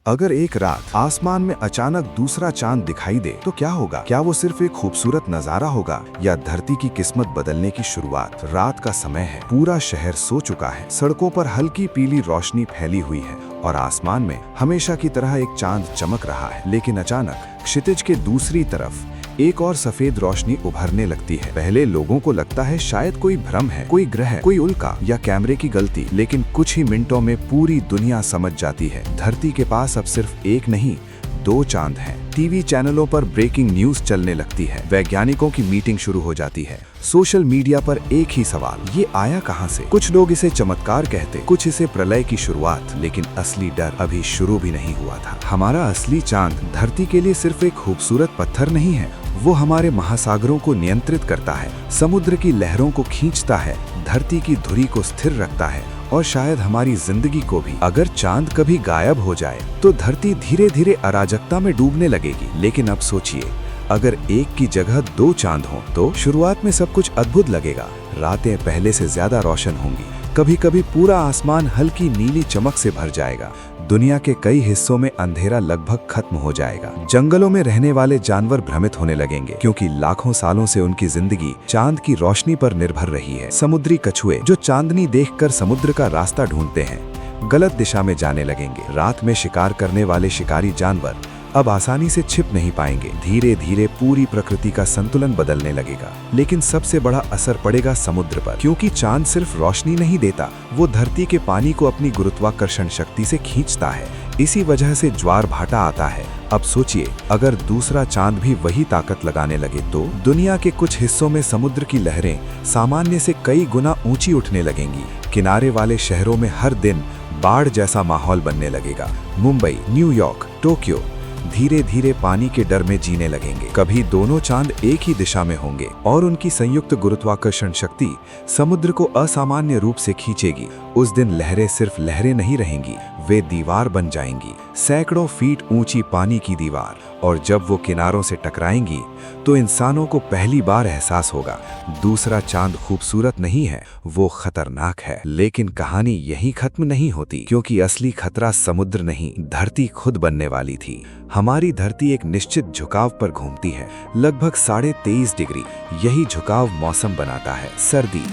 अगर एक रात आसमान में अचानक दूसरा चांद दिखाई दे तो क्या होगा? क्या वो सिर्फ एक खूबसूरत नजारा होगा या धरती की किस्मत बदलने की शुरुआत? रात का समय है, पूरा शहर सो चुका है, सड़कों पर हल्की पीली रोशनी फैली हुई है और आसमान में हमेशा की तरह एक चांद चमक रहा है। लेकिन अचानक क्षितिज के दूसरी तरफ एक और सफेद रोशनी उभरने लगती है। पहले लोगों को लगता है शायद कोई भ्रम है, कोई ग्रह, कोई उल्का या कैमरे की गलती, लेकिन कुछ ही मिनटों में पूरी दुनिया समझ जाती है धरती के पास अब सिर्फ एक नहीं, दो चांद हैं। टीवी चैनलों पर ब्रेकिंग न्यूज चलने लगती है, वैज्ञानिकों की मीटिंग शुरू हो जाती है, सोशल मीडिया पर एक ही सवाल, ये आया कहां से? कुछ लोग इसे चमत्कार कहते, कुछ इसे प्रलय की शुरुआत, लेकिन असली डर अभी शुरू भी नहीं हुआ था। हमारा असली चांद धरती के लिए सिर्फ एक खूबसूरत पत्थर नहीं है, वो हमारे महासागरों को नियंत्रित करता है, समुद्र की लहरों को खींचता है, धरती की धुरी को स्थिर रखता है और शायद हमारी जिंदगी को भी। अगर चांद कभी गायब हो जाए तो धरती धीरे धीरे अराजकता में डूबने लगेगी। लेकिन अब सोचिए, अगर एक की जगह दो चांद हों तो शुरुआत में सब कुछ अद्भुत लगेगा। रातें पहले से ज्यादा रोशन होंगी, कभी कभी पूरा आसमान हल्की नीली चमक से भर जाएगा, दुनिया के कई हिस्सों में अंधेरा लगभग खत्म हो जाएगा। जंगलों में रहने वाले जानवर भ्रमित होने लगेंगे क्योंकि लाखों सालों से उनकी जिंदगी चांद की रोशनी पर निर्भर रही है। समुद्री कछुए जो चांदनी देखकर समुद्र का रास्ता ढूंढते हैं, गलत दिशा में जाने लगेंगे। रात में शिकार करने वाले शिकारी जानवर अब आसानी से छिप नहीं पाएंगे। धीरे धीरे पूरी प्रकृति का संतुलन बदलने लगेगा। लेकिन सबसे बड़ा असर पड़ेगा समुद्र पर, क्योंकि चांद सिर्फ रोशनी नहीं देता, वो धरती के पानी को अपनी गुरुत्वाकर्षण शक्ति से खींचता है। इसी वजह से ज्वार भाटा आता है। अब सोचिए, अगर दूसरा चांद भी वही ताकत लगाने लगे तो दुनिया के कुछ हिस्सों में समुद्र की लहरें सामान्य से कई गुना ऊंची उठने लगेंगी। किनारे वाले शहरों में हर दिन बाढ़ जैसा माहौल बनने लगेगा। मुंबई, न्यूयॉर्क, टोक्यो धीरे धीरे पानी के डर में जीने लगेंगे। कभी दोनों चांद एक ही दिशा में होंगे और उनकी संयुक्त गुरुत्वाकर्षण शक्ति समुद्र को असामान्य रूप से खींचेगी। उस दिन लहरें सिर्फ लहरें नहीं रहेंगी, वे दीवार बन जाएंगी, सैकड़ों फीट ऊंची पानी की दीवार। और जब वो किनारों से टकराएंगी तो इंसानों को पहली बार एहसास होगा, दूसरा चांद खूबसूरत नहीं है, वो खतरनाक है। लेकिन कहानी यहीं खत्म नहीं होती, क्योंकि असली खतरा समुद्र नहीं, धरती खुद बनने वाली थी। हमारी धरती एक निश्चित झुकाव पर घूमती है, लगभग 23.5 डिग्री। यही झुकाव मौसम बनाता है, सर्दी,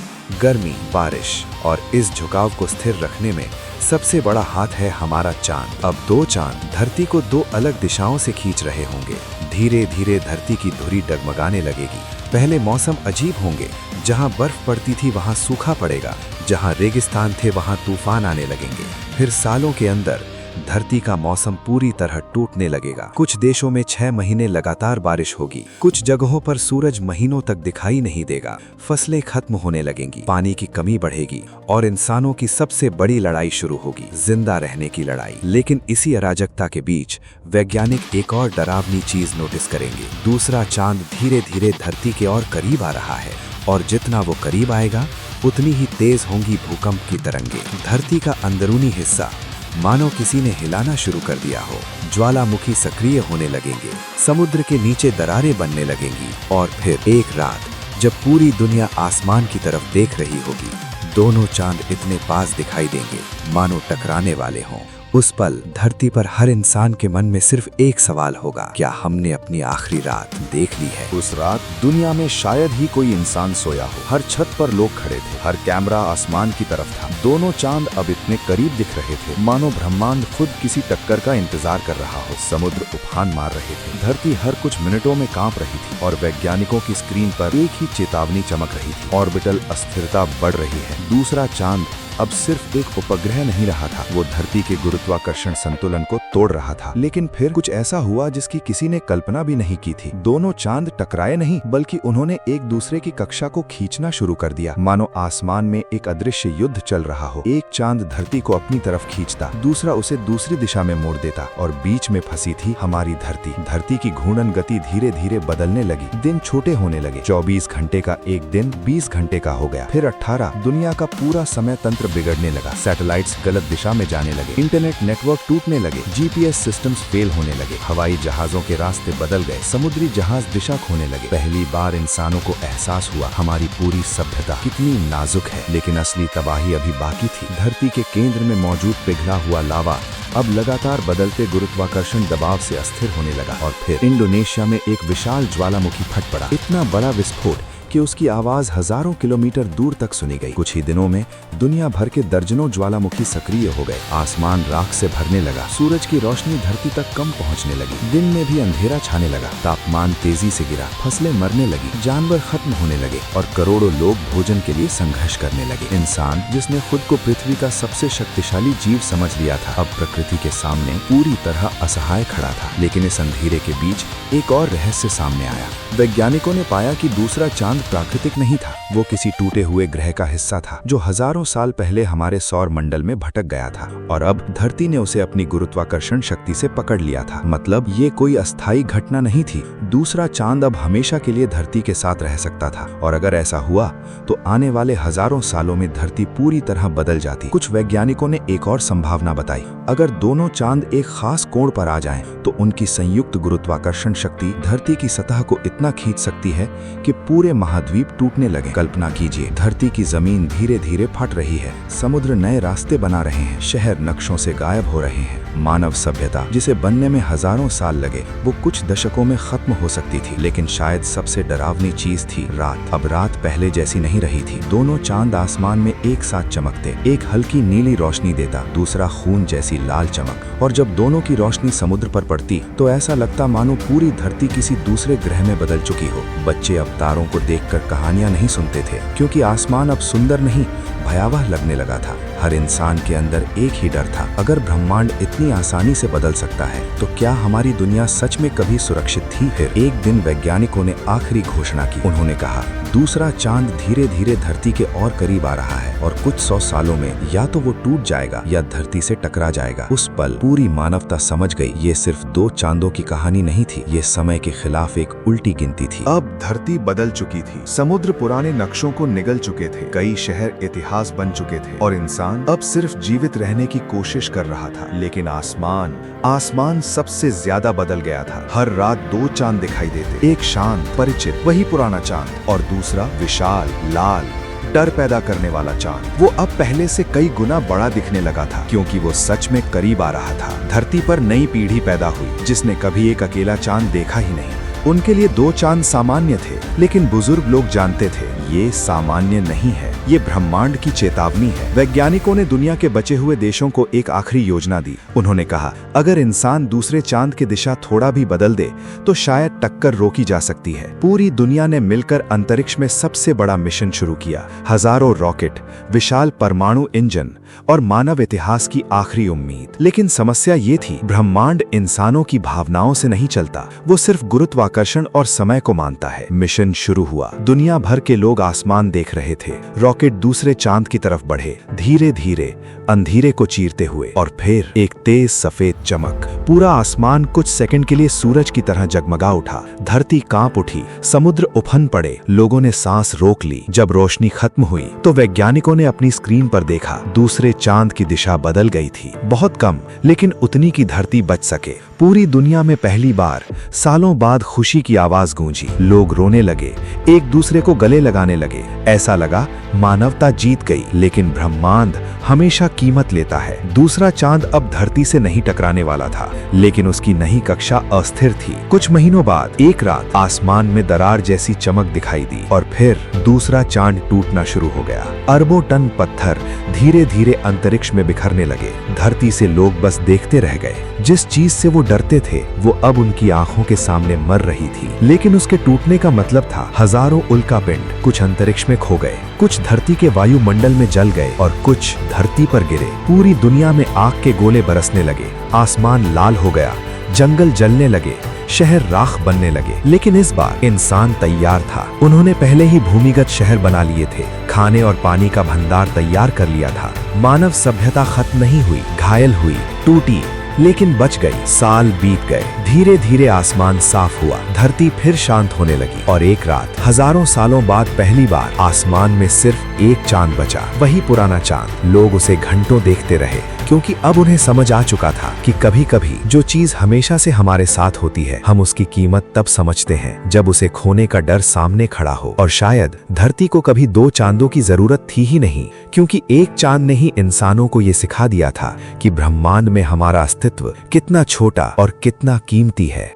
गर्मी, बारिश। और इस झुकाव को स्थिर रखने में सबसे बड़ा हाथ है हमारा चांद। अब दो चांद धरती को दो अलग दिशाओं से खींच रहे होंगे। धीरे धीरे धरती की धुरी डगमगाने लगेगी। पहले मौसम अजीब होंगे, जहां बर्फ पड़ती थी वहां सूखा पड़ेगा, जहां रेगिस्तान थे वहां तूफान आने लगेंगे। फिर सालों के अंदर धरती का मौसम पूरी तरह टूटने लगेगा। कुछ देशों में 6 महीने लगातार बारिश होगी, कुछ जगहों पर सूरज महीनों तक दिखाई नहीं देगा, फसलें खत्म होने लगेंगी, पानी की कमी बढ़ेगी और इंसानों की सबसे बड़ी लड़ाई शुरू होगी, जिंदा रहने की लड़ाई। लेकिन इसी अराजकता के बीच वैज्ञानिक एक और डरावनी चीज नोटिस करेंगे। दूसरा चांद धीरे धीरे धरती के और करीब आ रहा है और जितना वो करीब आएगा उतनी ही तेज होंगी भूकंप की तरंगे। धरती का अंदरूनी हिस्सा मानो किसी ने हिलाना शुरू कर दिया हो। ज्वालामुखी सक्रिय होने लगेंगे, समुद्र के नीचे दरारें बनने लगेंगी और फिर एक रात जब पूरी दुनिया आसमान की तरफ देख रही होगी, दोनों चांद इतने पास दिखाई देंगे मानो टकराने वाले हों। उस पल धरती पर हर इंसान के मन में सिर्फ एक सवाल होगा, क्या हमने अपनी आखिरी रात देख ली है? उस रात दुनिया में शायद ही कोई इंसान सोया हो। हर छत पर लोग खड़े थे, हर कैमरा आसमान की तरफ था। दोनों चांद अब इतने करीब दिख रहे थे मानो ब्रह्मांड खुद किसी टक्कर का इंतजार कर रहा हो। समुद्र उफान मार रहे थे, धरती हर कुछ मिनटों में कांप रही थी और वैज्ञानिकों की स्क्रीन पर एक ही चेतावनी चमक रही थी, ऑर्बिटल अस्थिरता बढ़ रही है। दूसरा चांद अब सिर्फ एक उपग्रह नहीं रहा था, वो धरती के गुरुत्वाकर्षण संतुलन को तोड़ रहा था। लेकिन फिर कुछ ऐसा हुआ जिसकी किसी ने कल्पना भी नहीं की थी। दोनों चांद टकराए नहीं, बल्कि उन्होंने एक दूसरे की कक्षा को खींचना शुरू कर दिया, मानो आसमान में एक अदृश्य युद्ध चल रहा हो। एक चांद धरती को अपनी तरफ खींचता, दूसरा उसे दूसरी दिशा में मोड़ देता और बीच में फंसी थी हमारी धरती। धरती की घूर्णन गति धीरे धीरे बदलने लगी, दिन छोटे होने लगे। 24 घंटे का एक दिन 20 घंटे का हो गया, फिर 18। दुनिया का पूरा समय तंत्र तंत्र बिगड़ने लगा, सैटेलाइट्स गलत दिशा में जाने लगे, इंटरनेट नेटवर्क टूटने लगे, जीपीएस सिस्टम्स फेल होने लगे, हवाई जहाजों के रास्ते बदल गए, समुद्री जहाज दिशा खोने लगे। पहली बार इंसानों को एहसास हुआ हमारी पूरी सभ्यता कितनी नाजुक है। लेकिन असली तबाही अभी बाकी थी। धरती के केंद्र में मौजूद पिघला हुआ लावा अब लगातार बदलते गुरुत्वाकर्षण दबाव से अस्थिर होने लगा और फिर इंडोनेशिया में एक विशाल ज्वालामुखी फट पड़ा। इतना बड़ा विस्फोट कि उसकी आवाज हजारों किलोमीटर दूर तक सुनी गई। कुछ ही दिनों में दुनिया भर के दर्जनों ज्वालामुखी सक्रिय हो गए। आसमान राख से भरने लगा, सूरज की रोशनी धरती तक कम पहुंचने लगी, दिन में भी अंधेरा छाने लगा, तापमान तेजी से गिरा, फसलें मरने लगी, जानवर खत्म होने लगे और करोड़ों लोग भोजन के लिए संघर्ष करने लगे। इंसान, जिसने खुद को पृथ्वी का सबसे शक्तिशाली जीव समझ लिया था, अब प्रकृति के सामने पूरी तरह असहाय खड़ा था। लेकिन इस अंधेरे के बीच एक और रहस्य सामने आया। वैज्ञानिकों ने पाया कि दूसरा चांद प्राकृतिक नहीं था, वो किसी टूटे हुए ग्रह का हिस्सा था जो हजारों साल पहले हमारे सौर मंडल में भटक गया था और अब धरती ने उसे अपनी गुरुत्वाकर्षण शक्ति से पकड़ लिया था। मतलब ये कोई अस्थायी घटना नहीं थी। दूसरा चांद अब हमेशा के लिए धरती के साथ रह सकता था और अगर ऐसा हुआ तो आने वाले हजारों सालों में धरती पूरी तरह बदल जाती। कुछ वैज्ञानिकों ने एक और संभावना बताई। अगर दोनों चांद एक खास कोण पर आ जाएं, तो उनकी संयुक्त गुरुत्वाकर्षण शक्ति धरती की सतह को इतना खींच सकती है कि पूरे महाद्वीप टूटने लगे। कल्पना कीजिए, धरती की जमीन धीरे धीरे फट रही है, समुद्र नए रास्ते बना रहे हैं, शहर नक्शों से गायब हो रहे हैं। मानव सभ्यता, जिसे बनने में हजारों साल लगे, वो कुछ दशकों में खत्म हो सकती थी। लेकिन शायद सबसे डरावनी चीज थी रात। अब रात पहले जैसी नहीं रही थी। दोनों चांद आसमान में एक साथ चमकते, एक हल्की नीली रोशनी देता, दूसरा खून जैसी लाल चमक। और जब दोनों की रोशनी समुद्र पर पड़ती तो ऐसा लगता मानो पूरी धरती किसी दूसरे ग्रह में बदल चुकी हो। बच्चे अब तारों को देखकर कहानियां नहीं सुनते थे, क्योंकि आसमान अब सुंदर नहीं, भयावह लगने लगा था। हर इंसान के अंदर एक ही डर था, अगर ब्रह्मांड इतनी आसानी से बदल सकता है तो क्या हमारी दुनिया सच में कभी सुरक्षित थी? फिर एक दिन वैज्ञानिकों ने आखिरी घोषणा की। उन्होंने कहा, दूसरा चांद धीरे धीरे धरती के और करीब आ रहा है और कुछ 100 सालों में या तो वो टूट जाएगा या धरती से टकरा जाएगा। उस पल पूरी मानवता समझ गई, ये सिर्फ 2 चांदों की कहानी नहीं थी, ये समय के खिलाफ एक उल्टी गिनती थी। अब धरती बदल चुकी थी, समुद्र पुराने नक्शों को निगल चुके थे, कई शहर इतिहास बन चुके थे और इंसान अब सिर्फ जीवित रहने की कोशिश कर रहा था। लेकिन आसमान सबसे ज्यादा बदल गया था। हर रात 2 चांद दिखाई देते, एक शांत परिचित वही पुराना चांद और दूसरा विशाल लाल डर पैदा करने वाला चांद। वो अब पहले से कई गुना बड़ा दिखने लगा था, क्योंकि वो सच में करीब आ रहा था। धरती पर नई पीढ़ी पैदा हुई जिसने कभी एक अकेला चांद देखा ही नहीं। उनके लिए 2 चांद सामान्य थे, लेकिन बुजुर्ग लोग जानते थे ये सामान्य नहीं है, ये ब्रह्मांड की चेतावनी है। वैज्ञानिकों ने दुनिया के बचे हुए देशों को एक आखिरी योजना दी। उन्होंने कहा, अगर इंसान दूसरे चांद की दिशा थोड़ा भी बदल दे तो शायद टक्कर रोकी जा सकती है। पूरी दुनिया ने मिलकर अंतरिक्ष में सबसे बड़ा मिशन शुरू किया। हजारों रॉकेट, विशाल परमाणु इंजन और मानव इतिहास की आखिरी उम्मीद। लेकिन समस्या ये थी, ब्रह्मांड इंसानों की भावनाओं से नहीं चलता, वो सिर्फ गुरुत्वाकर्षण और समय को मानता है। मिशन शुरू हुआ। दुनिया भर के लोग आसमान देख रहे थे। रॉकेट दूसरे चांद की तरफ बढ़े, धीरे धीरे अंधेरे को चीरते हुए, और फिर एक तेज सफेद चमक। पूरा आसमान कुछ सेकंड के लिए सूरज की तरह जगमगा उठा। धरती कांप उठी, समुद्र उफन पड़े, लोगों ने सांस रोक ली। जब रोशनी खत्म हुई तो वैज्ञानिकों ने अपनी स्क्रीन पर देखा, दूसरे चांद की दिशा बदल गई थी। बहुत कम, लेकिन उतनी की धरती बच सके। पूरी दुनिया में पहली बार सालों बाद खुशी की आवाज गूंजी। लोग रोने लगे, एक दूसरे को गले लगाने लगे। ऐसा लगा मानवता जीत गई। लेकिन ब्रह्मांड हमेशा कीमत लेता है। दूसरा चांद अब धरती से नहीं टकराने वाला था, लेकिन उसकी नई कक्षा अस्थिर थी। कुछ महीनों बाद एक रात आसमान में दरार जैसी चमक दिखाई दी और फिर दूसरा चांद टूटना शुरू हो गया। अरबों टन पत्थर धीरे धीरे अंतरिक्ष में बिखरने लगे। धरती से लोग बस देखते रह गए। जिस चीज से वो डरते थे वो अब उनकी आंखों के सामने मर रही थी। लेकिन उसके टूटने का मतलब था हजारों उल्कापिंड कुछ अंतरिक्ष में खो गए, कुछ धरती के वायुमंडल में जल गए और कुछ धरती पर गिरे। पूरी दुनिया में आग के गोले बरसने लगे। आसमान लाल हो गया, जंगल जलने लगे, शहर राख बनने लगे। लेकिन इस बार इंसान तैयार था। उन्होंने पहले ही भूमिगत शहर बना लिए थे, खाने और पानी का भंडार तैयार कर लिया था। मानव सभ्यता खत्म नहीं हुई, घायल हुई, टूटी, लेकिन बच गई। साल बीत गए, धीरे धीरे आसमान साफ हुआ, धरती फिर शांत होने लगी और एक रात हजारों सालों बाद पहली बार आसमान में सिर्फ एक चांद बचा। वही पुराना चांद। लोग उसे घंटों देखते रहे, क्योंकि अब उन्हें समझ आ चुका था कि कभी कभी जो चीज हमेशा से हमारे साथ होती है, हम उसकी कीमत तब समझते हैं जब उसे खोने का डर सामने खड़ा हो। और शायद धरती को कभी दो चांदों की जरूरत थी ही नहीं, क्योंकि एक चांद ने ही इंसानों को ये सिखा दिया था कि ब्रह्मांड में हमारा अस्तित्व कितना छोटा और कितना कीमती है।